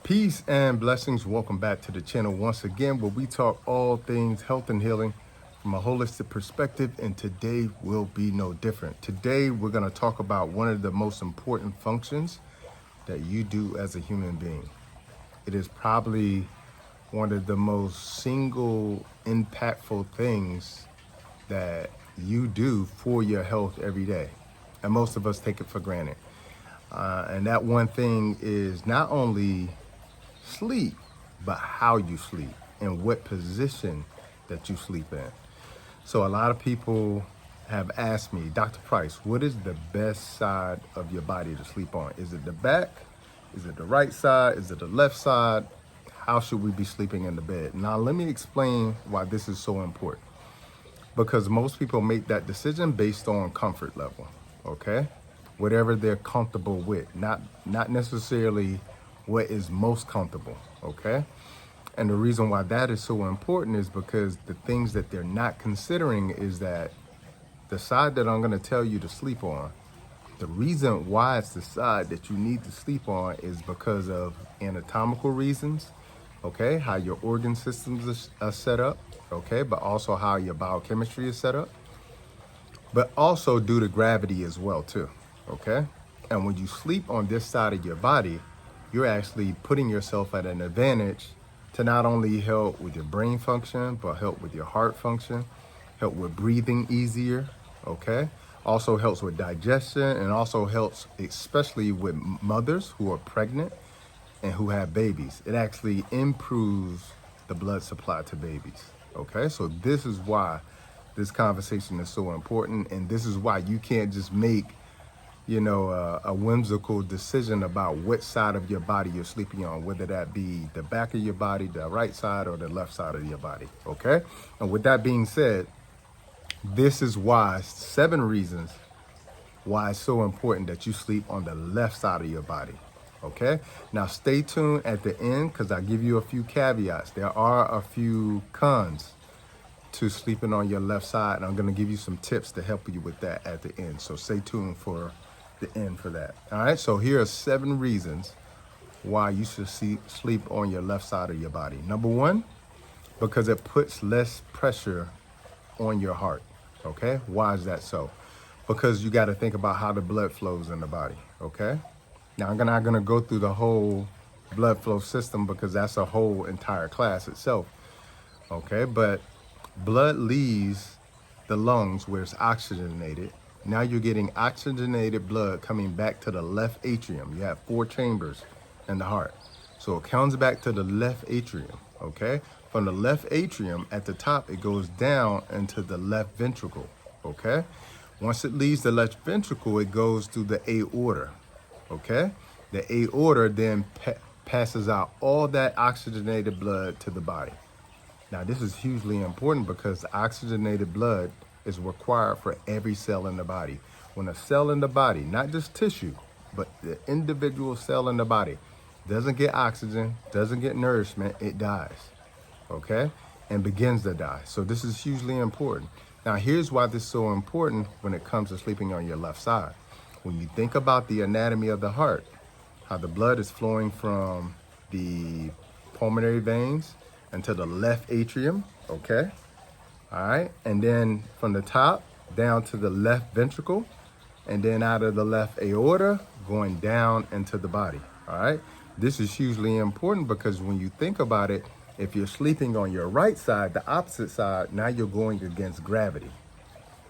Peace and blessings. Welcome back to the channel once again, where we talk all things health and healing from a holistic perspective, and today will be no different. Today we're going to talk about one of the most important functions that you do as a human being. It is probably one of the most single impactful things that you do for your health every day, and most of us take it for granted. And that one thing is not only sleep, but how you sleep and what position that you sleep in. So a lot of people have asked me, Dr. Price, what is the best side of your body to sleep on? Is it the back? Is it the right side? Is it the left side? How should we be sleeping in the bed? Now, let me explain why this is so important. Because most people make that decision based on comfort level, okay? Whatever they're comfortable with, not necessarily what is most comfortable, okay? And the reason why that is so important is because the things that they're not considering is that the side that I'm going to tell you to sleep on, the reason why it's the side that you need to sleep on is because of anatomical reasons, okay? How your organ systems are set up, okay? But also how your biochemistry is set up, but also due to gravity as well too, okay? And when you sleep on this side of your body, you're actually putting yourself at an advantage to not only help with your brain function, but help with your heart function, help with breathing easier, okay? Also helps with digestion, and also helps especially with mothers who are pregnant and who have babies. It actually improves the blood supply to babies, okay? So this is why this conversation is so important, and this is why you can't just make a whimsical decision about what side of your body you're sleeping on, whether that be the back of your body, the right side, or the left side of your body, okay? And with that being said, this is why 7 reasons why it's so important that you sleep on the left side of your body, okay? Now stay tuned at the end, because I give you a few caveats. There are a few cons to sleeping on your left side, and I'm going to give you some tips to help you with that at the end. So stay tuned for the end for that. All right, so here are 7 reasons why you should sleep on your left side of your body. Number 1, because it puts less pressure on your heart, okay? Why is that so? Because you got to think about how the blood flows in the body, okay? Now, I'm not going to go through the whole blood flow system, because that's a whole entire class itself, okay? But blood leaves the lungs where it's oxygenated. Now you're getting oxygenated blood coming back to the left atrium. You have 4 chambers in the heart. So it comes back to the left atrium, okay? From the left atrium at the top, it goes down into the left ventricle, okay? Once it leaves the left ventricle, it goes through the aorta, okay? The aorta then passes out all that oxygenated blood to the body. Now, this is hugely important because oxygenated blood is required for every cell in the body. When a cell in the body, not just tissue, but the individual cell in the body, doesn't get oxygen, doesn't get nourishment, it dies, okay? And begins to die. So this is hugely important. Now, here's why this is so important when it comes to sleeping on your left side. When you think about the anatomy of the heart, how the blood is flowing from the pulmonary veins into the left atrium, okay? All right, and then from the top down to the left ventricle, and then out of the left aorta, going down into the body, all right? This is hugely important because when you think about it, if you're sleeping on your right side, the opposite side, now you're going against gravity,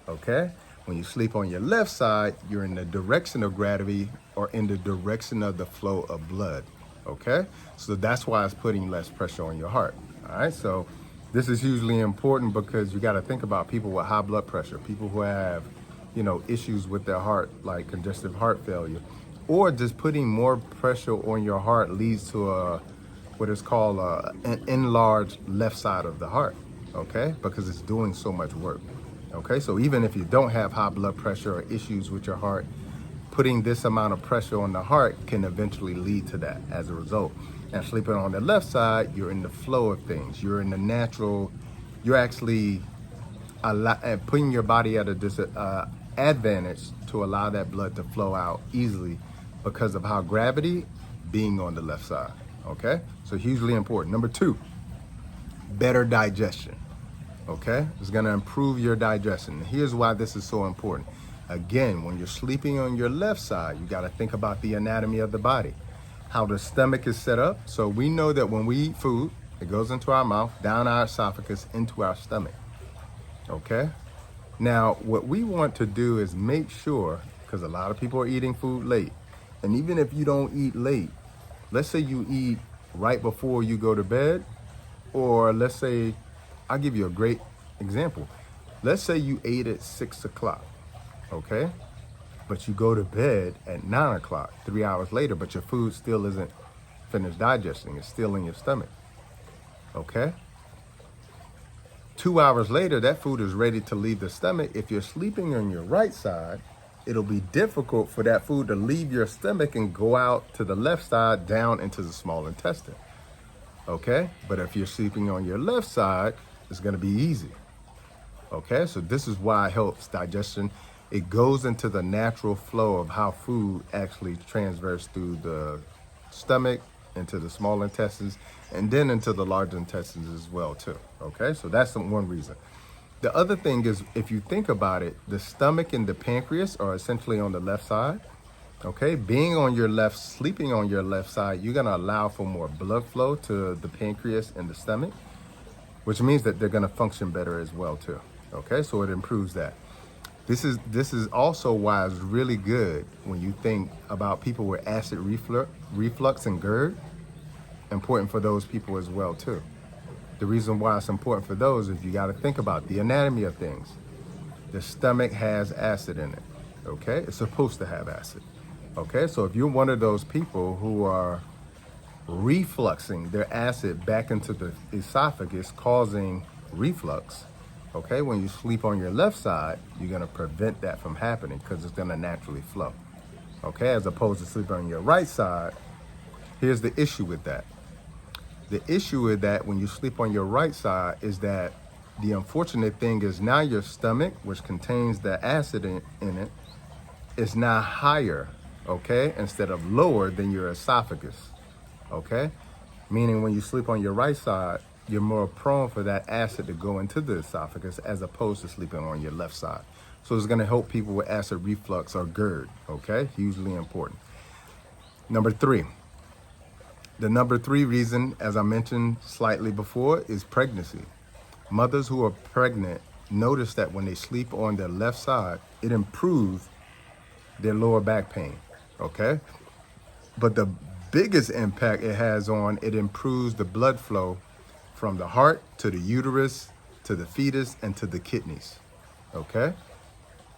okay? When you sleep on your left side, you're in the direction of gravity or in the direction of the flow of blood, okay? So that's why it's putting less pressure on your heart, all right? So this is hugely important because you got to think about people with high blood pressure, people who have, issues with their heart, like congestive heart failure, or just putting more pressure on your heart leads to what is called an enlarged left side of the heart, okay? Because it's doing so much work, okay? So even if you don't have high blood pressure or issues with your heart, putting this amount of pressure on the heart can eventually lead to that as a result. And sleeping on the left side, you're in the flow of things. You're in the natural, you're actually putting your body at a advantage to allow that blood to flow out easily because of how gravity being on the left side, Okay, so hugely important. Number two, better digestion. Okay, it's going to improve your digestion. Here's why this is so important. Again, when you're sleeping on your left side, you got to think about the anatomy of the body, how the stomach is set up. So we know that when we eat food, it goes into our mouth, down our esophagus, into our stomach. Okay, now what we want to do is make sure, because a lot of people are eating food late, and even if you don't eat late, let's say you eat right before you go to bed, or let's say, I'll give you a great example. Let's say you ate at 6 o'clock, okay? But you go to bed at 9 o'clock, 3 hours later, but your food still isn't finished digesting. It's still in your stomach, okay? 2 hours later, that food is ready to leave the stomach. If you're sleeping on your right side, it'll be difficult for that food to leave your stomach and go out to the left side, down into the small intestine, okay? But if you're sleeping on your left side, it's gonna be easy, okay? So this is why it helps digestion. It goes into the natural flow of how food actually transverses through the stomach, into the small intestines, and then into the large intestines as well too, okay? So that's one reason. The other thing is, if you think about it, the stomach and the pancreas are essentially on the left side, okay? Being on your left, sleeping on your left side, you're gonna allow for more blood flow to the pancreas and the stomach, which means that they're gonna function better as well too, okay? So it improves that. This is also why it's really good when you think about people with acid reflux and GERD, important for those people as well too. The reason why it's important for those is you gotta think about the anatomy of things. The stomach has acid in it, okay? It's supposed to have acid, okay? So if you're one of those people who are refluxing their acid back into the esophagus, causing reflux, okay, when you sleep on your left side, you're gonna prevent that from happening because it's gonna naturally flow, okay? As opposed to sleeping on your right side. Here's the issue with that. The issue with that when you sleep on your right side is that the unfortunate thing is now your stomach, which contains the acid in it, is now higher, okay, instead of lower than your esophagus, okay? Meaning when you sleep on your right side, you're more prone for that acid to go into the esophagus as opposed to sleeping on your left side. So it's gonna help people with acid reflux or GERD, okay? Hugely important. Number three. The number three reason, as I mentioned slightly before, is pregnancy. Mothers who are pregnant notice that when they sleep on their left side, it improves their lower back pain, okay? But the biggest impact it has on, it improves the blood flow from the heart to the uterus, to the fetus, and to the kidneys, okay?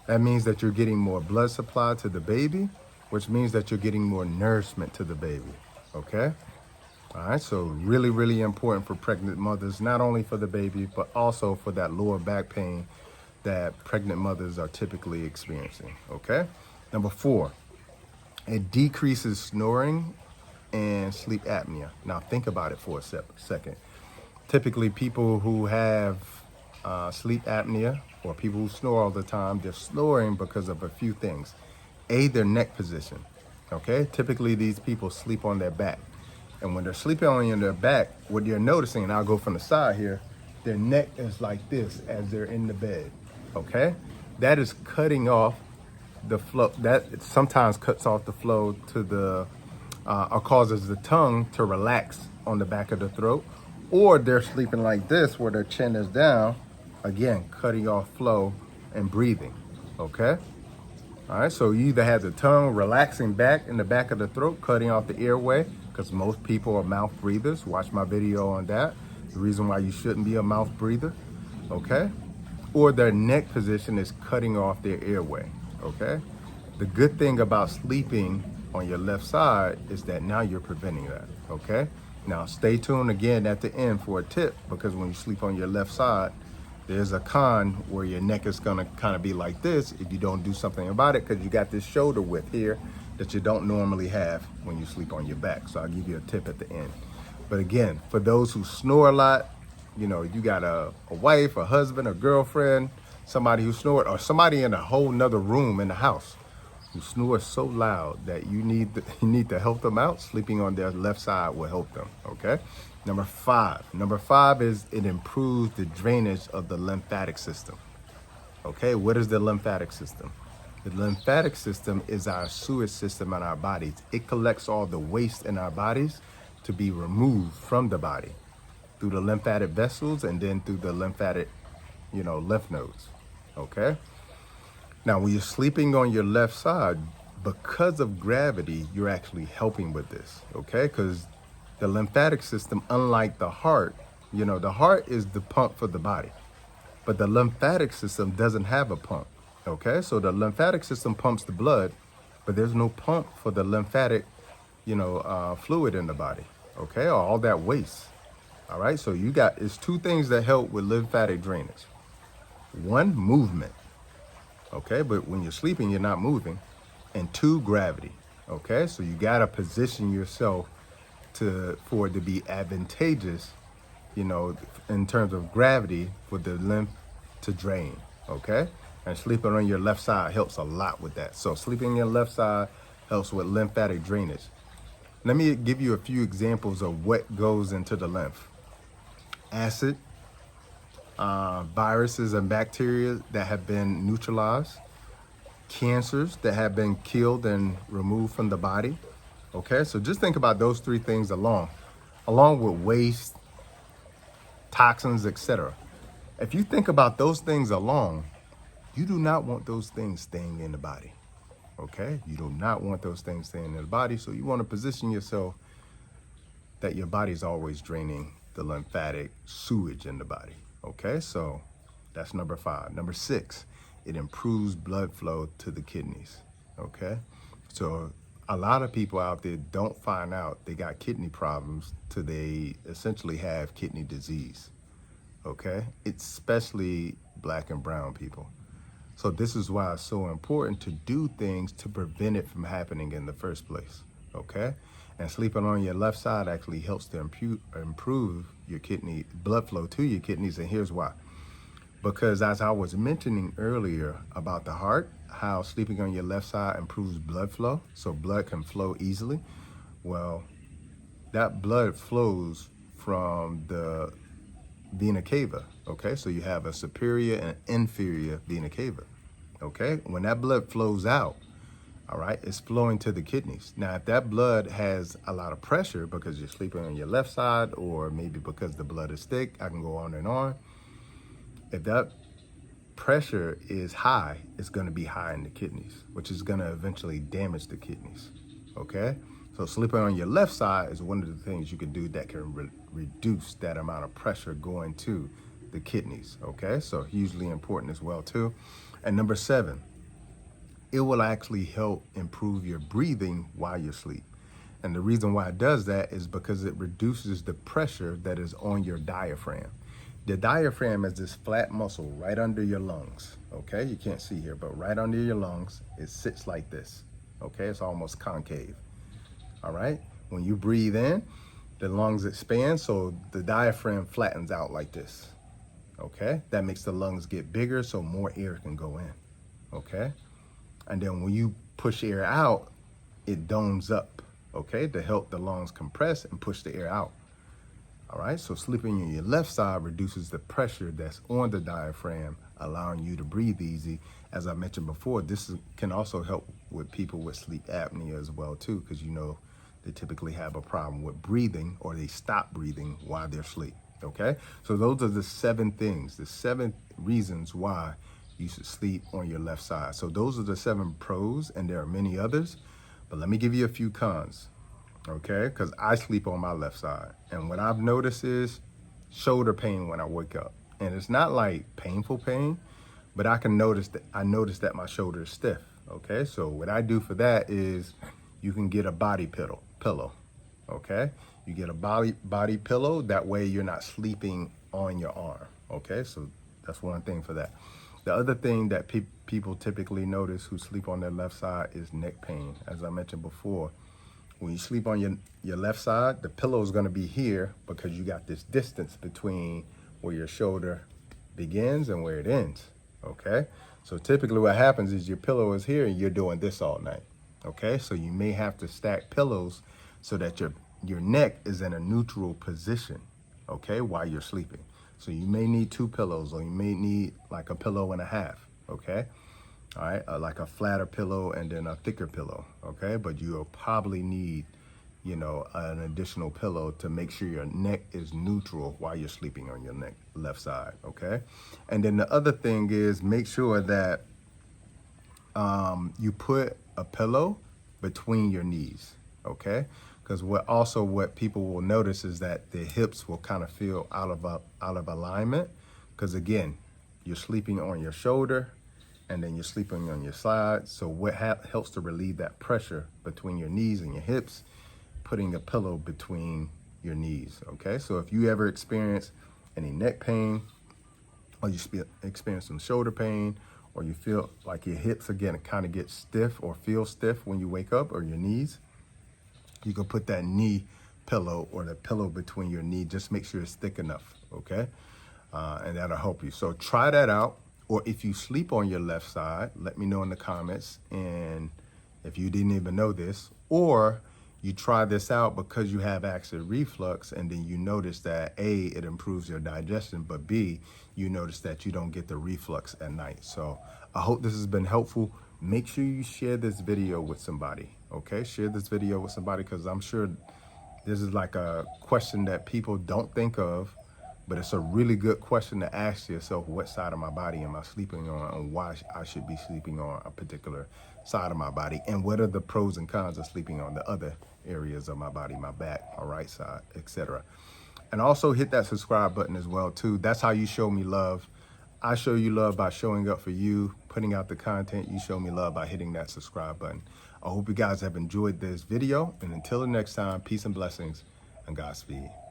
That means that you're getting more blood supply to the baby, which means that you're getting more nourishment to the baby, okay? All right, so really, really important for pregnant mothers, not only for the baby, but also for that lower back pain that pregnant mothers are typically experiencing, okay? Number four, it decreases snoring and sleep apnea. Now think about it for a second. Typically people who have sleep apnea or people who snore all the time, they're snoring because of a few things. A, their neck position, okay? Typically these people sleep on their back. And when they're sleeping on their back, what you're noticing, and I'll go from the side here, their neck is like this as they're in the bed, okay? That is cutting off the flow. That sometimes cuts off the flow to the, or causes the tongue to relax on the back of the throat. Or they're sleeping like this where their chin is down, again, cutting off flow and breathing, okay? All right, so you either have the tongue relaxing back in the back of the throat, cutting off the airway, because most people are mouth breathers. Watch my video on that. The reason why you shouldn't be a mouth breather, okay? Or their neck position is cutting off their airway, okay? The good thing about sleeping on your left side is that now you're preventing that, okay? Now stay tuned again at the end for a tip, because when you sleep on your left side, there's a con where your neck is gonna kind of be like this if you don't do something about it, because you got this shoulder width here that you don't normally have when you sleep on your back. So I'll give you a tip at the end. But again, for those who snore a lot, you know, you got a wife, a husband, a girlfriend, somebody who snored, or somebody in a whole nother room in the house who snore so loud that you need to help them out, sleeping on their left side will help them, okay? Number five is it improves the drainage of the lymphatic system. Okay, what is the lymphatic system? The lymphatic system is our sewage system in our bodies. It collects all the waste in our bodies to be removed from the body through the lymphatic vessels and then through the lymphatic, lymph nodes. Okay? Now, when you're sleeping on your left side, because of gravity, you're actually helping with this. Okay? Because the lymphatic system, unlike the heart, the heart is the pump for the body. But the lymphatic system doesn't have a pump, okay? So the lymphatic system pumps the blood, but there's no pump for the lymphatic, fluid in the body, okay? Or all that waste, all right? So it's two things that help with lymphatic drainage. One, movement, okay? But when you're sleeping, you're not moving. And two, gravity, okay? So you gotta position yourself for it to be advantageous, in terms of gravity for the lymph to drain, okay? And sleeping on your left side helps a lot with that. So sleeping on your left side helps with lymphatic drainage. Let me give you a few examples of what goes into the lymph. Acid, viruses and bacteria that have been neutralized, cancers that have been killed and removed from the body, okay? So just think about those three things along with waste, toxins, etc. If you think about those things alone, you do not want those things staying in the body, okay? You do not want those things staying in the body, so you want to position yourself that your body is always draining the lymphatic sewage in the body, okay? So that's number five. Number six, it improves blood flow to the kidneys, okay? So a lot of people out there don't find out they got kidney problems till they essentially have kidney disease, okay? It's especially black and brown people. So this is why it's so important to do things to prevent it from happening in the first place, okay? And sleeping on your left side actually helps to improve your kidney blood flow to your kidneys, and here's why. Because as I was mentioning earlier about the heart, how sleeping on your left side improves blood flow, so blood can flow easily. Well, that blood flows from the vena cava, okay? So you have a superior and inferior vena cava, okay? When that blood flows out, all right, it's flowing to the kidneys. Now, if that blood has a lot of pressure because you're sleeping on your left side, or maybe because the blood is thick, I can go on and on. If that pressure is high, it's going to be high in the kidneys, which is going to eventually damage the kidneys, okay? So sleeping on your left side is one of the things you can do that can reduce that amount of pressure going to the kidneys, okay? So hugely important as well too. And number seven, it will actually help improve your breathing while you sleep. And the reason why it does that is because it reduces the pressure that is on your diaphragm. The diaphragm is this flat muscle right under your lungs, okay? You can't see here, but right under your lungs, it sits like this, okay? It's almost concave, all right? When you breathe in, the lungs expand, so the diaphragm flattens out like this, okay? That makes the lungs get bigger so more air can go in, okay? And then when you push air out, it domes up, okay? To help the lungs compress and push the air out. All right, so sleeping on your left side reduces the pressure that's on the diaphragm, allowing you to breathe easy. As I mentioned before, this can also help with people with sleep apnea as well too, because they typically have a problem with breathing, or they stop breathing while they're asleep, okay? So those are the 7 things, the 7 reasons why you should sleep on your left side. So those are the 7 pros, and there are many others, but let me give you a few cons. Okay, because I sleep on my left side. And what I've noticed is shoulder pain when I wake up. And it's not like painful pain, but I notice that my shoulder is stiff. Okay, so what I do for that is you can get a body pillow. Okay, you get a body pillow. That way you're not sleeping on your arm. Okay, so that's one thing for that. The other thing that people typically notice who sleep on their left side is neck pain. As I mentioned before, when you sleep on your left side, the pillow is going to be here because you got this distance between where your shoulder begins and where it ends, okay? So typically what happens is your pillow is here and you're doing this all night. Okay, so you may have to stack pillows so that your neck is in a neutral position, okay, while you're sleeping. So you may need 2 pillows, or you may need like a pillow and a half, okay? All right, like a flatter pillow and then a thicker pillow, okay? But you'll probably need, you know, an additional pillow to make sure your neck is neutral while you're sleeping on your neck, left side, okay? And then the other thing is make sure that you put a pillow between your knees, okay? Because what people will notice is that the hips will kind of feel out of alignment, because again, you're sleeping on your shoulder and then you're sleeping on your side. So what helps to relieve that pressure between your knees and your hips, putting a pillow between your knees, okay? So if you ever experience any neck pain, or you experience some shoulder pain, or you feel like your hips again kind of get stiff or feel stiff when you wake up, or your knees, you can put that knee pillow or the pillow between your knee. Just make sure it's thick enough, okay? And that'll help you. So try that out. Or if you sleep on your left side, let me know in the comments. And if you didn't even know this, or you try this out because you have acid reflux, and then you notice that A, it improves your digestion, but B, you notice that you don't get the reflux at night. So I hope this has been helpful. Make sure you share this video with somebody, okay? Share this video with somebody, because I'm sure this is like a question that people don't think of, but it's a really good question to ask yourself. What side of my body am I sleeping on, and why I should be sleeping on a particular side of my body, and what are the pros and cons of sleeping on the other areas of my body, my back, my right side, etc. And also hit that subscribe button as well too. That's how you show me love. I show you love by showing up for you, putting out the content. You show me love by hitting that subscribe button. I hope you guys have enjoyed this video, and until the next time, peace and blessings and Godspeed.